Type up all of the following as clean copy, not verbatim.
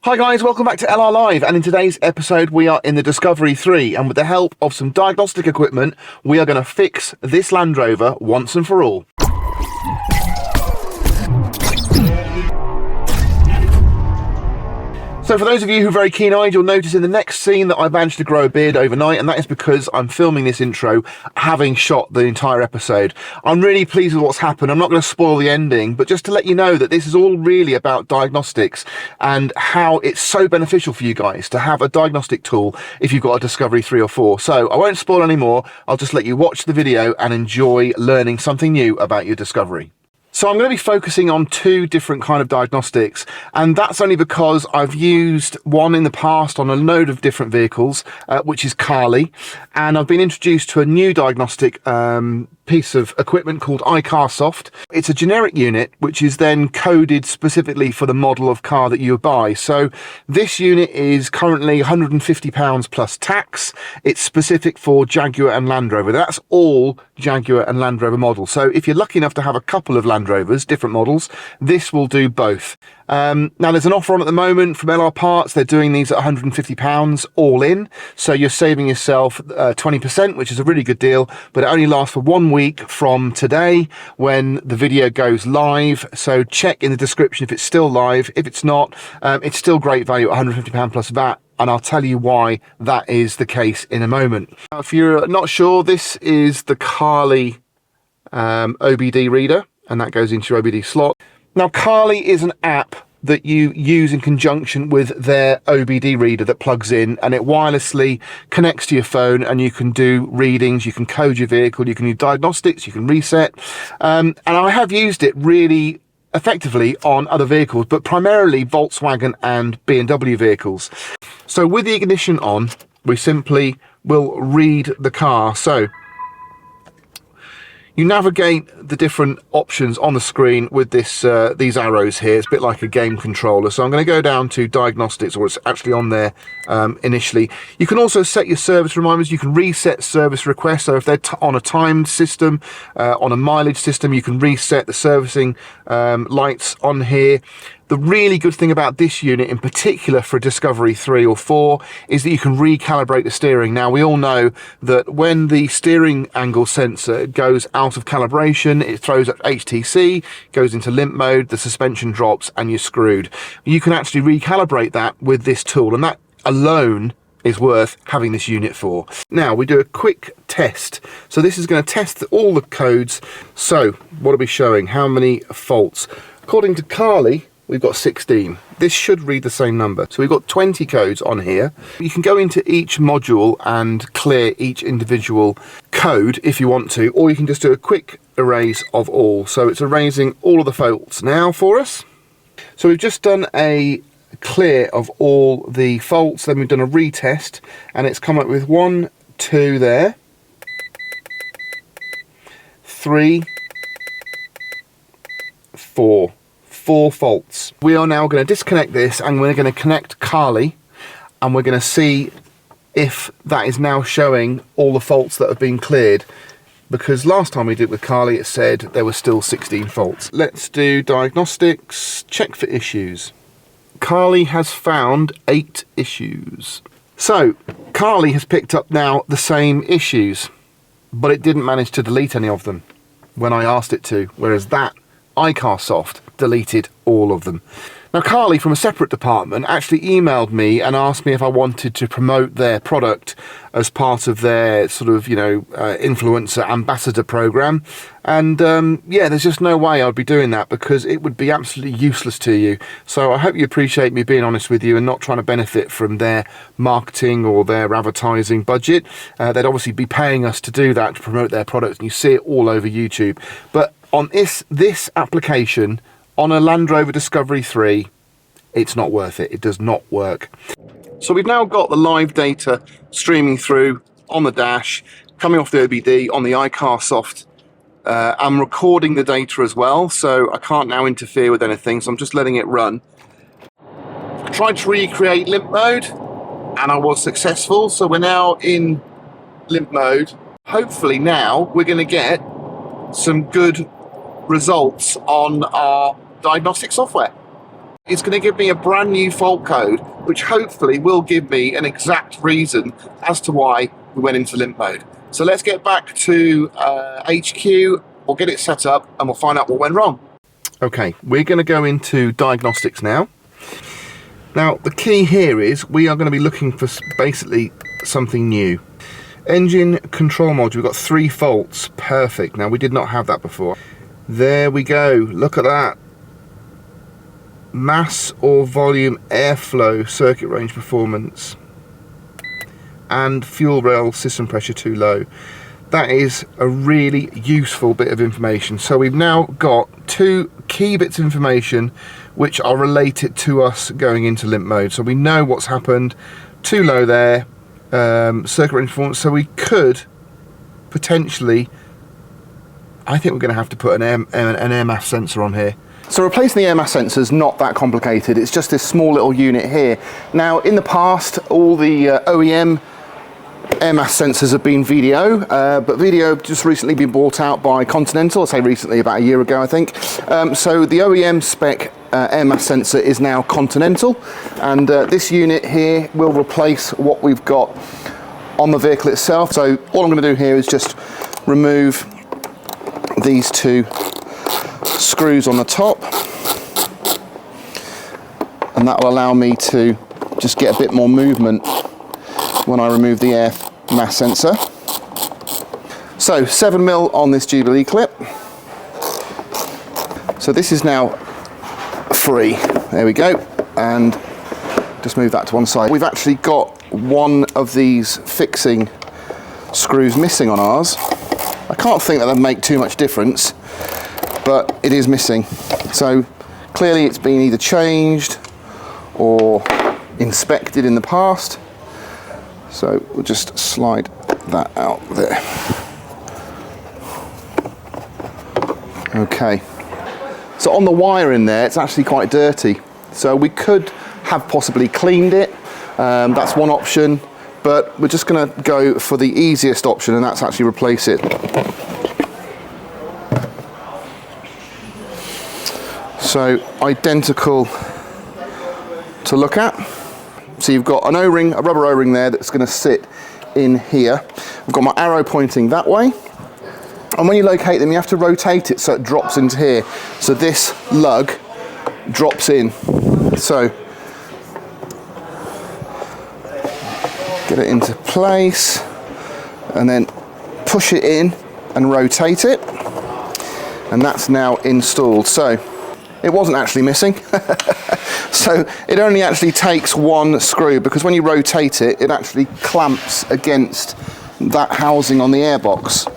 Hi guys, welcome back to LR Live, and in today's episode we are in the Discovery 3, and with the help of some diagnostic equipment we are going to fix this Land Rover once and for all. So for those of you who are very keen-eyed, you'll notice in the next scene that I managed to grow a beard overnight, and that is because I'm filming this intro having shot the entire episode. I'm really pleased with what's happened. I'm not going to spoil the ending, but just to let you know that this is all really about diagnostics and how it's so beneficial for you guys to have a diagnostic tool if you've got a Discovery 3 or 4. So I won't spoil any more. I'll just let you watch the video and enjoy learning something new about your Discovery. So I'm going to be focusing on two different kind of diagnostics, and that's only because I've used one in the past on a load of different vehicles, which is Carly, and I've been introduced to a new diagnostic piece of equipment called ICARSOFT. It's a generic unit which is then coded specifically for the model of car that you buy. So this unit is currently £150 plus tax. It's specific for Jaguar and Land Rover. That's all Jaguar and Land Rover models. So if you're lucky enough to have a couple of Land Rovers, different models, this will do both. Now there's an offer on at the moment from LR Parts. They're doing these at £150 all in, so you're saving yourself 20%, which is a really good deal, but it only lasts for 1 week from today when the video goes live. So check in the description if it's still live. If it's not, it's still great value at £150 plus VAT, and I'll tell you why that is the case in a moment. Now, if you're not sure, this is the Carly OBD reader, and that goes into your OBD slot. Now, Carly is an app that you use in conjunction with their OBD reader that plugs in, and it wirelessly connects to your phone, and you can do readings, you can code your vehicle, you can do diagnostics, you can reset. And I have used it really effectively on other vehicles, but primarily Volkswagen and BMW vehicles. So with the ignition on, we simply will read the car. So you navigate the different options on the screen with this these arrows here. It's a bit like a game controller. So I'm going to go down to diagnostics, or it's actually on there initially. You can also set your service reminders. You can reset service requests. So if they're on a timed system, on a mileage system, you can reset the servicing lights on here. The really good thing about this unit, in particular for a Discovery 3 or 4, is that you can recalibrate the steering. Now, we all know that when the steering angle sensor goes out of calibration, it throws up HTC, goes into limp mode, the suspension drops, and you're screwed. You can actually recalibrate that with this tool, and that alone is worth having this unit for. Now, we do a quick test. So this is going to test all the codes. So what are we showing? How many faults? According to Carly, we've got 16. This should read the same number. So we've got 20 codes on here. You can go into each module and clear each individual code if you want to, or you can just do a quick erase of all. So it's erasing all of the faults now for us. So we've just done a clear of all the faults, then we've done a retest, and it's come up with 1, 2 there, 3, 4. 4 faults. We are now going to disconnect this, and we're going to connect Carly, and we're going to see if that is now showing all the faults that have been cleared, because last time we did it with Carly it said there were still 16 faults. Let's do diagnostics, check for issues. Carly has found 8 issues. So Carly has picked up now the same issues, but it didn't manage to delete any of them when I asked it to, whereas that ICARSOFT deleted all of them. Now, Carly from a separate department actually emailed me and asked me if I wanted to promote their product as part of their sort of, influencer ambassador program. And yeah, there's just no way I'd be doing that, because it would be absolutely useless to you. So I hope you appreciate me being honest with you and not trying to benefit from their marketing or their advertising budget. They'd obviously be paying us to do that, to promote their products, and you see it all over YouTube. But on this application, on a Land Rover Discovery 3, it's not worth it. It does not work. So we've now got the live data streaming through on the dash, coming off the OBD on the ICARSOFT. I'm recording the data as well, so I can't now interfere with anything, so I'm just letting it run. I tried to recreate limp mode, and I was successful, so we're now in limp mode. Hopefully now we're going to get some good results on our diagnostic software. It's going to give me a brand new fault code, which hopefully will give me an exact reason as to why we went into limp mode. So let's get back to HQ, we'll get it set up and we'll find out what went wrong. Okay, we're going to go into diagnostics now. Now, the key here is we are going to be looking for basically something new. Engine control module, we've got 3 faults, perfect. Now, we did not have that before. There we go, look at that. Mass or volume airflow, circuit range performance, and fuel rail system pressure too low. That is a really useful bit of information. So we've now got 2 key bits of information which are related to us going into limp mode. So we know what's happened, too low there, circuit range performance. So we could potentially, I think we're going to have to put an air mass sensor on here. So replacing the air mass sensor is not that complicated. It's just this small little unit here. Now, in the past, all the OEM air mass sensors have been VDO, but VDO just recently been bought out by Continental. I say recently, about a year ago, I think. So the OEM spec air mass sensor is now Continental, and this unit here will replace what we've got on the vehicle itself. So all I'm going to do here is just remove these 2 screws on the top, and that will allow me to just get a bit more movement when I remove the air mass sensor. So 7mm on this Jubilee clip. So this is now free. There we go, and just move that to one side. We've actually got one of these fixing screws missing on ours. I can't think that would make too much difference, but it is missing. So clearly it's been either changed or inspected in the past. So we'll just slide that out there. Okay. So on the wire in there, it's actually quite dirty. So we could have possibly cleaned it. That's one option, but we're just going to go for the easiest option, and that's actually replace it. So identical to look at. So you've got an O-ring, a rubber O-ring there that's going to sit in here. I've got my arrow pointing that way. And when you locate them, you have to rotate it so it drops into here. So this lug drops in. So get it into place and then push it in and rotate it. And that's now installed. So it wasn't actually missing. So it only actually takes 1 screw, because when you rotate it, it actually clamps against that housing on the airbox.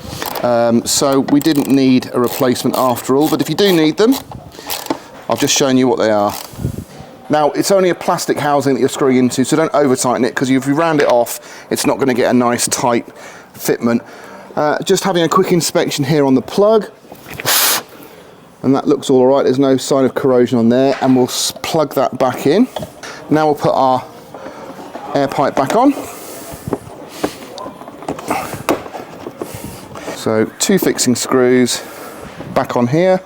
So we didn't need a replacement after all, but if you do need them, I've just shown you what they are. Now, it's only a plastic housing that you're screwing into, so don't over tighten it, because if you round it off, it's not going to get a nice tight fitment. Just having a quick inspection here on the plug, and that looks all right. There's no sign of corrosion on there, and we'll plug that back in. Now we'll put our air pipe back on. So 2 fixing screws back on here.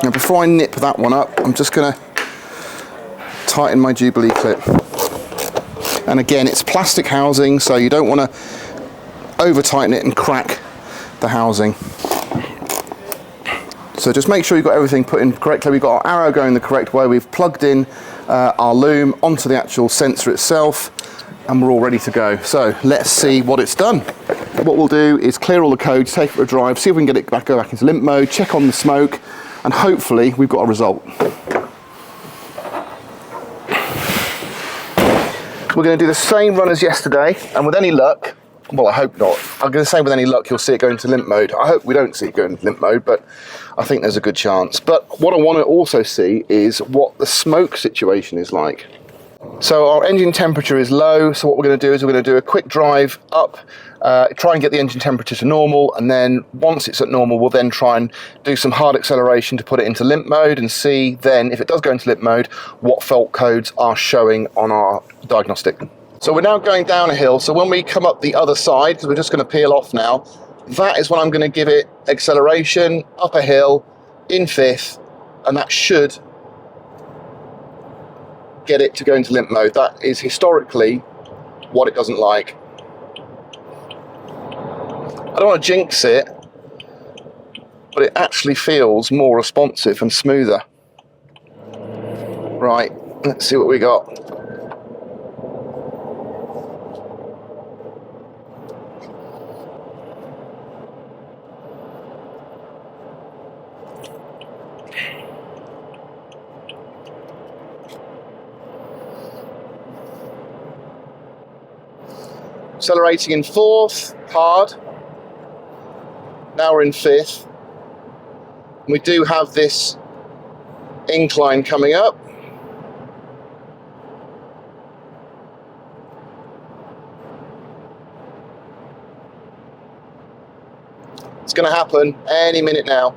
Now before I nip that one up, I'm just going to tighten my Jubilee clip. And again, it's plastic housing, so you don't want to over tighten it and crack the housing. So just make sure you've got everything put in correctly. We've got our arrow going the correct way. We've plugged in our loom onto the actual sensor itself, and we're all ready to go. So let's see what it's done. What we'll do is clear all the codes, take it for a drive, see if we can get it go back into limp mode, check on the smoke, and hopefully we've got a result. We're going to do the same run as yesterday, and with any luck, well, I hope not. I'm going to say with any luck, you'll see it go into limp mode. I hope we don't see it go into limp mode, but I think there's a good chance. But what I want to also see is what the smoke situation is like. So our engine temperature is low, so what we're going to do is we're going to do a quick drive up, try and get the engine temperature to normal, and then once it's at normal, we'll then try and do some hard acceleration to put it into limp mode and see then, if it does go into limp mode, what fault codes are showing on our diagnostic. So we're now going down a hill, so when we come up the other side, because we're just going to peel off now, that is when I'm going to give it acceleration up a hill in fifth, and that should get it to go into limp mode. That is historically what it doesn't like. I don't want to jinx it, but it actually feels more responsive and smoother. Right, let's see what we got. Accelerating in fourth, hard. Now we're in fifth. We do have this incline coming up. It's going to happen any minute now.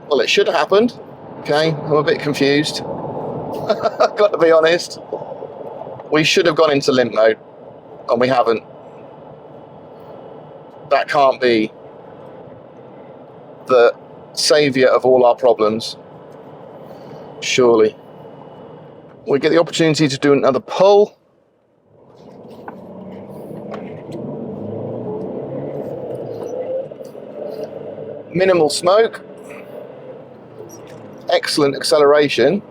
Well, it should have happened. Okay, I'm a bit confused. I've got to be honest. We should have gone into limp mode, and we haven't. That can't be the saviour of all our problems. Surely. We get the opportunity to do another pull. Minimal smoke. Excellent acceleration.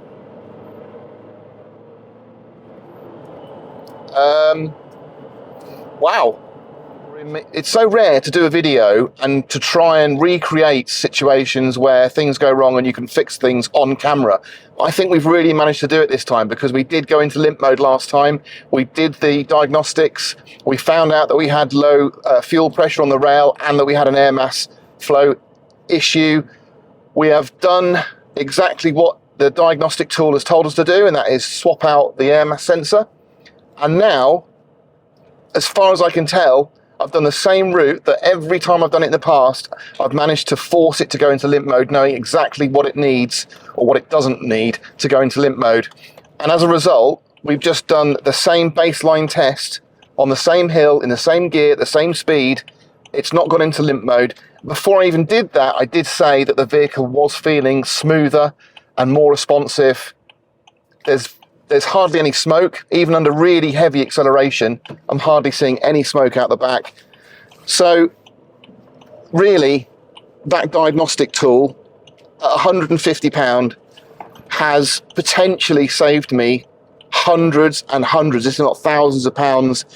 Wow. It's so rare to do a video and to try and recreate situations where things go wrong and you can fix things on camera. I think we've really managed to do it this time, because we did go into limp mode last time. We did the diagnostics. We found out that we had low fuel pressure on the rail and that we had an air mass flow issue. We have done exactly what the diagnostic tool has told us to do, and that is swap out the air mass sensor. And now, as far as I can tell, I've done the same route that every time I've done it in the past, I've managed to force it to go into limp mode, knowing exactly what it needs or what it doesn't need to go into limp mode. And as a result, we've just done the same baseline test on the same hill, in the same gear, the same speed. It's not gone into limp mode. Before I even did that, I did say that the vehicle was feeling smoother and more responsive. There's hardly any smoke, even under really heavy acceleration. I'm hardly seeing any smoke out the back. So really, that diagnostic tool at £150 has potentially saved me hundreds and hundreds, if not thousands of pounds,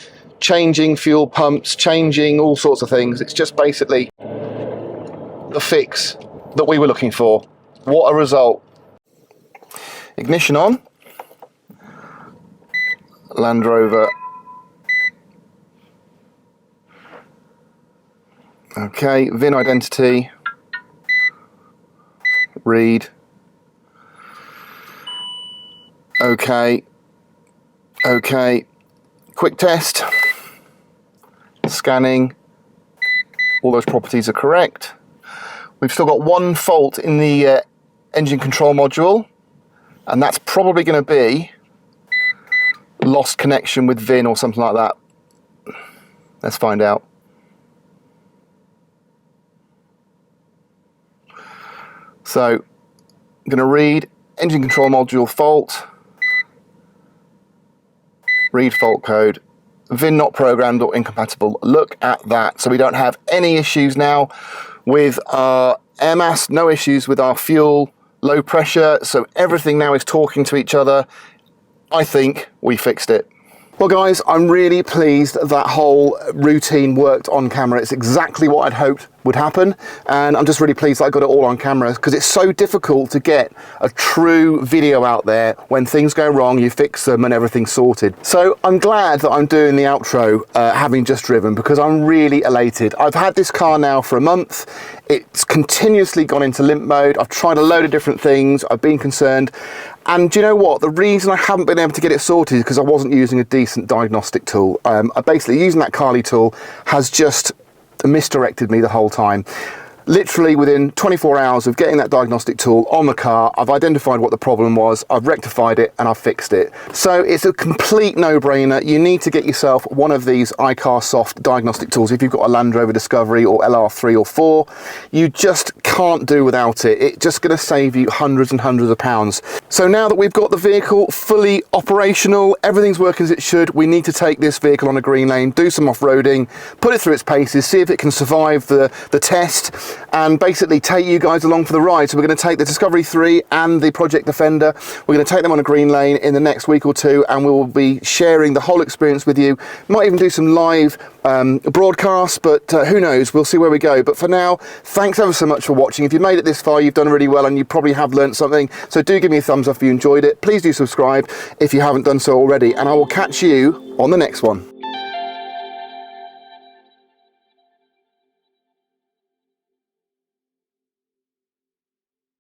changing fuel pumps, changing all sorts of things. It's just basically the fix that we were looking for. What a result. Ignition on. Land Rover. Okay, VIN identity. Read. Okay. Okay. Quick test. Scanning. All those properties are correct. We've still got one fault in the engine control module, and that's probably going to be lost connection with VIN or something like that. Let's find out. So I'm going to read engine control module fault, read fault code, VIN not programmed or incompatible. Look at that. So we don't have any issues now with our air mass, no issues with our fuel, low pressure. So everything now is talking to each other. I think we fixed it. Well guys, I'm really pleased that whole routine worked on camera. It's exactly what I'd hoped would happen, and I'm just really pleased that I got it all on camera, because it's so difficult to get a true video out there. When things go wrong, you fix them and everything's sorted. So I'm glad that I'm doing the outro having just driven, because I'm really elated. I've had this car now for a month. It's continuously gone into limp mode. I've tried a load of different things. I've been concerned. And do you know what? The reason I haven't been able to get it sorted is because I wasn't using a decent diagnostic tool. Basically, using that Carly tool has just misdirected me the whole time. Literally within 24 hours of getting that diagnostic tool on the car, I've identified what the problem was, I've rectified it, and I've fixed it. So it's a complete no-brainer. You need to get yourself one of these ICARSOFT diagnostic tools. If you've got a Land Rover Discovery or LR3 or 4, you just can't do without it. It's just going to save you hundreds and hundreds of pounds. So now that we've got the vehicle fully operational, everything's working as it should, we need to take this vehicle on a green lane, do some off-roading, put it through its paces, see if it can survive the test, and basically take you guys along for the ride. So we're going to take the Discovery 3 and the Project Defender, we're going to take them on a green lane in the next week or two, and we will be sharing the whole experience with you. Might even do some live broadcasts, but who knows, we'll see where we go. But for now, thanks ever so much for watching. If you've made it this far, you've done really well, and you probably have learnt something, so do give me a thumbs up if you enjoyed it. Please do subscribe if you haven't done so already, and I will catch you on the next one.